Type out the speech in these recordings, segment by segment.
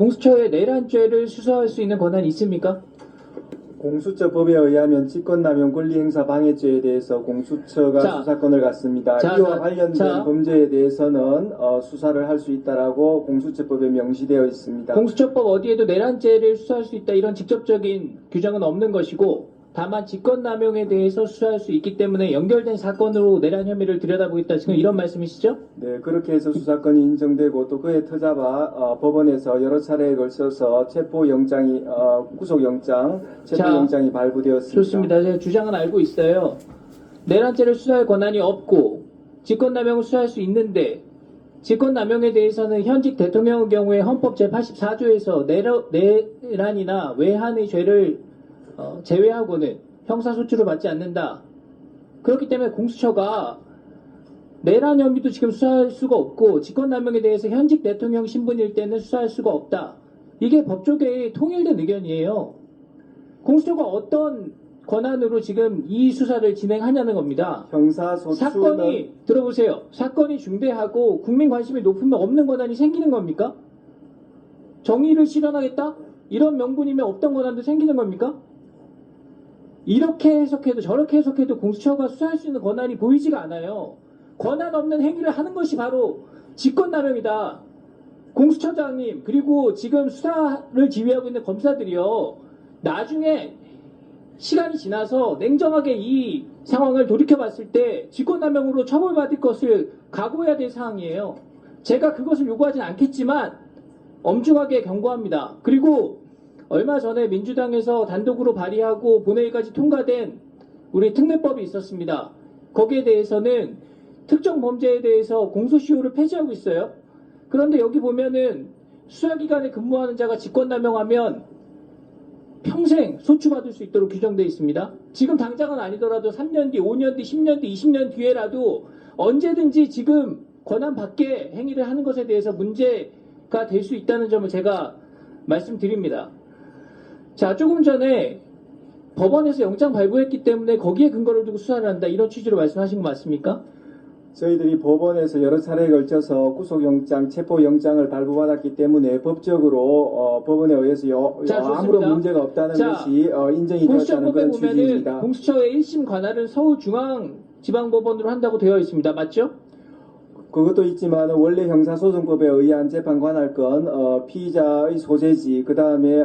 공수처에 내란죄를 수사할 수 있는 권한이 있습니까? 공수처법에 의하면 직권남용 권리행사 방해죄에 대해서 공수처가 자, 수사권을 갖습니다. 자, 이와 자, 관련된 자. 범죄에 대해서는 수사를 할 수 있다라고 공수처법에 명시되어 있습니다. 공수처법 어디에도 내란죄를 수사할 수 있다 이런 직접적인 규정은 없는 것이고 다만 직권남용에 대해서 수사할 수 있기 때문에 연결된 사건으로 내란 혐의를 들여다보겠다 지금 이런 말씀이시죠? 네, 그렇게 해서 수사권이 인정되고 또 그에 터잡아 법원에서 여러 차례에 걸쳐서 체포영장이 구속영장, 체포영장이 발부되었습니다. 좋습니다. 제 주장은 알고 있어요. 내란죄를 수사할 권한이 없고 직권남용을 수사할 수 있는데 직권남용에 대해서는 현직 대통령의 경우에 헌법 제84조에서 내란이나 외환의 죄를 제외하고는 형사소추를 받지 않는다. 그렇기 때문에 공수처가 내란 혐의도 지금 수사할 수가 없고 직권남용에 대해서 현직 대통령 신분일 때는 수사할 수가 없다. 이게 법조계의 통일된 의견이에요. 공수처가 어떤 권한으로 지금 이 수사를 진행하냐는 겁니다. 형사소추는 사건이 들어보세요. 사건이 중대하고 국민 관심이 높으면 없는 권한이 생기는 겁니까? 정의를 실현하겠다? 이런 명분이면 없던 권한도 생기는 겁니까? 이렇게 해석해도 저렇게 해석해도 공수처가 수사할 수 있는 권한이 보이지가 않아요. 권한 없는 행위를 하는 것이 바로 직권남용이다. 공수처장님 그리고 지금 수사를 지휘하고 있는 검사들이요. 나중에 시간이 지나서 냉정하게 이 상황을 돌이켜봤을 때 직권남용으로 처벌받을 것을 각오해야 될 상황이에요. 제가 그것을 요구하진 않겠지만 엄중하게 경고합니다. 그리고 얼마 전에 민주당에서 단독으로 발의하고 본회의까지 통과된 우리 특례법이 있었습니다. 거기에 대해서는 특정 범죄에 대해서 공소시효를 폐지하고 있어요. 그런데 여기 보면은 수사기관에 근무하는 자가 직권남용하면 평생 소추받을 수 있도록 규정되어 있습니다. 지금 당장은 아니더라도 3년 뒤, 5년 뒤, 10년 뒤, 20년 뒤에라도 언제든지 지금 권한 밖의 행위를 하는 것에 대해서 문제가 될 수 있다는 점을 제가 말씀드립니다. 자, 조금 전에 법원에서 영장 발부했기 때문에 거기에 근거를 두고 수사를 한다 이런 취지로 말씀하신 거 맞습니까? 저희들이 법원에서 여러 차례에 걸쳐서 구속영장, 체포영장을 발부받았기 때문에 법적으로 법원에 의해서 자, 아무런 문제가 없다는 자, 것이 인정이 되었다는 공수처법에 그런 보면은 취지입니다. 공수처의 1심 관할은 서울중앙지방법원으로 한다고 되어 있습니다. 맞죠? 그것도 있지만 원래 형사소송법에 의한 재판 관할권, 피의자의 소재지, 그 다음에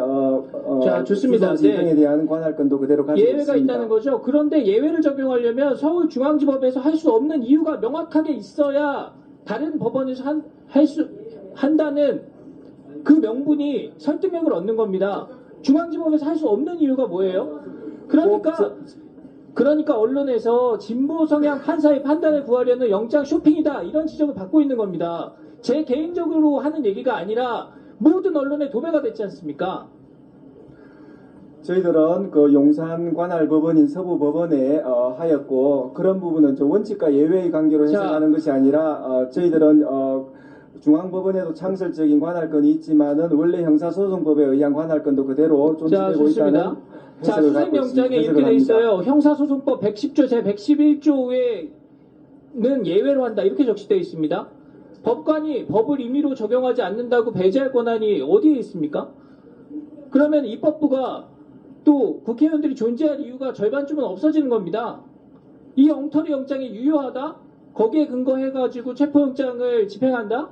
자, 좋습니다. 주소지 네. 등에 대한 관할권도 그대로 가지고 예외가 있습니다. 있다는 거죠. 그런데 예외를 적용하려면 서울중앙지법에서 할 수 없는 이유가 명확하게 있어야 다른 법원에서 한다는 그 명분이 설득력을 얻는 겁니다. 중앙지법에서 할 수 없는 이유가 뭐예요? 그러니까 언론에서 진보 성향 판사의 판단을 구하려는 영장 쇼핑이다 이런 지적을 받고 있는 겁니다. 제 개인적으로 하는 얘기가 아니라 모든 언론의 도배가 됐지 않습니까? 저희들은 그 용산 관할 법원인 서부 법원에 하였고 그런 부분은 저 원칙과 예외의 관계로 해석하는 것이 아니라 저희들은 중앙법원에도 창설적인 관할권이 있지만은 원래 형사소송법에 의한 관할권도 그대로 존재되고 있다는 자, 해석을 갖고 수색영장에 해석을 이렇게 돼 합니다. 있어요. 형사소송법 110조 제 111조에는 예외로 한다 이렇게 적시되어 있습니다. 법관이 법을 임의로 적용하지 않는다고 배제할 권한이 어디에 있습니까? 그러면 입법부가 또 국회의원들이 존재할 이유가 절반쯤은 없어지는 겁니다. 이 엉터리 영장이 유효하다? 거기에 근거해가지고 체포영장을 집행한다?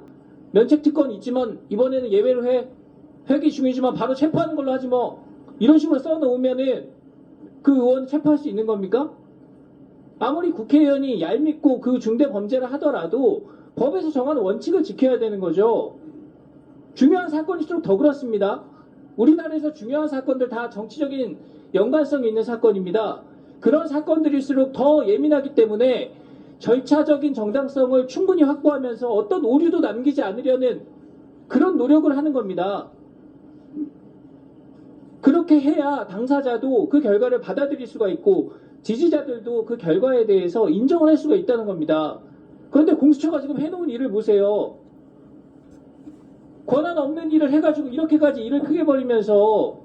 면책특권이 있지만 이번에는 예외로 해. 회기 중이지만 바로 체포하는 걸로 하지 뭐. 이런 식으로 써놓으면은 그 의원 체포할 수 있는 겁니까? 아무리 국회의원이 얄밉고 그 중대 범죄를 하더라도 법에서 정하는 원칙을 지켜야 되는 거죠. 중요한 사건일수록 더 그렇습니다. 우리나라에서 중요한 사건들 다 정치적인 연관성이 있는 사건입니다. 그런 사건들일수록 더 예민하기 때문에 절차적인 정당성을 충분히 확보하면서 어떤 오류도 남기지 않으려는 그런 노력을 하는 겁니다. 그렇게 해야 당사자도 그 결과를 받아들일 수가 있고 지지자들도 그 결과에 대해서 인정을 할 수가 있다는 겁니다. 그런데 공수처가 지금 해놓은 일을 보세요. 권한 없는 일을 해가지고 이렇게까지 일을 크게 벌이면서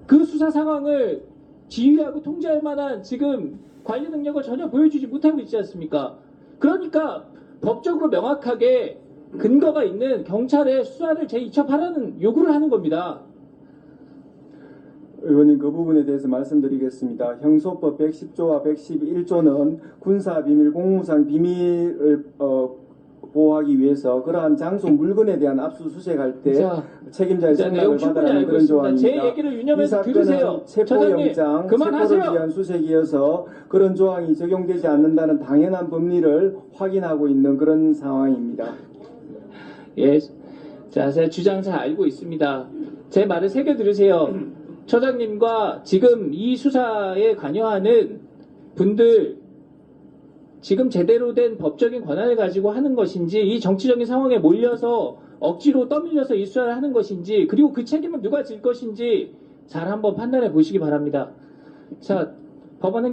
그 수사 상황을 지휘하고 통제할 만한 지금 관리 능력을 전혀 보여주지 못하고 있지 않습니까? 그러니까 법적으로 명확하게 근거가 있는 경찰의 수사를 재이첩하라는 요구를 하는 겁니다. 의원님 그 부분에 대해서 말씀드리겠습니다. 형소법 110조와 111조는 군사비밀, 공무상 비밀을 보호하기 위해서 그러한 장소 물건에 대한 압수수색할 때 자, 책임자의 자, 승낙을 내용 충분히 받아라는 알고 그런 있습니다. 조항입니다. 제 얘기를 이 유념해서 들으세요. 사건은 체포영장, 처장님, 그만하세요. 체포를 위한 수색이어서 그런 조항이 적용되지 않는다는 당연한 법리를 확인하고 있는 그런 상황입니다. 예, 자, 제 주장 잘 알고 있습니다. 제 말을 새겨 들으세요. 처장님과 지금 이 수사에 관여하는 분들 지금 제대로 된 법적인 권한을 가지고 하는 것인지 이 정치적인 상황에 몰려서 억지로 떠밀려서 이 수사를 하는 것인지 그리고 그 책임은 누가 질 것인지 잘 한번 판단해 보시기 바랍니다. 자, 법원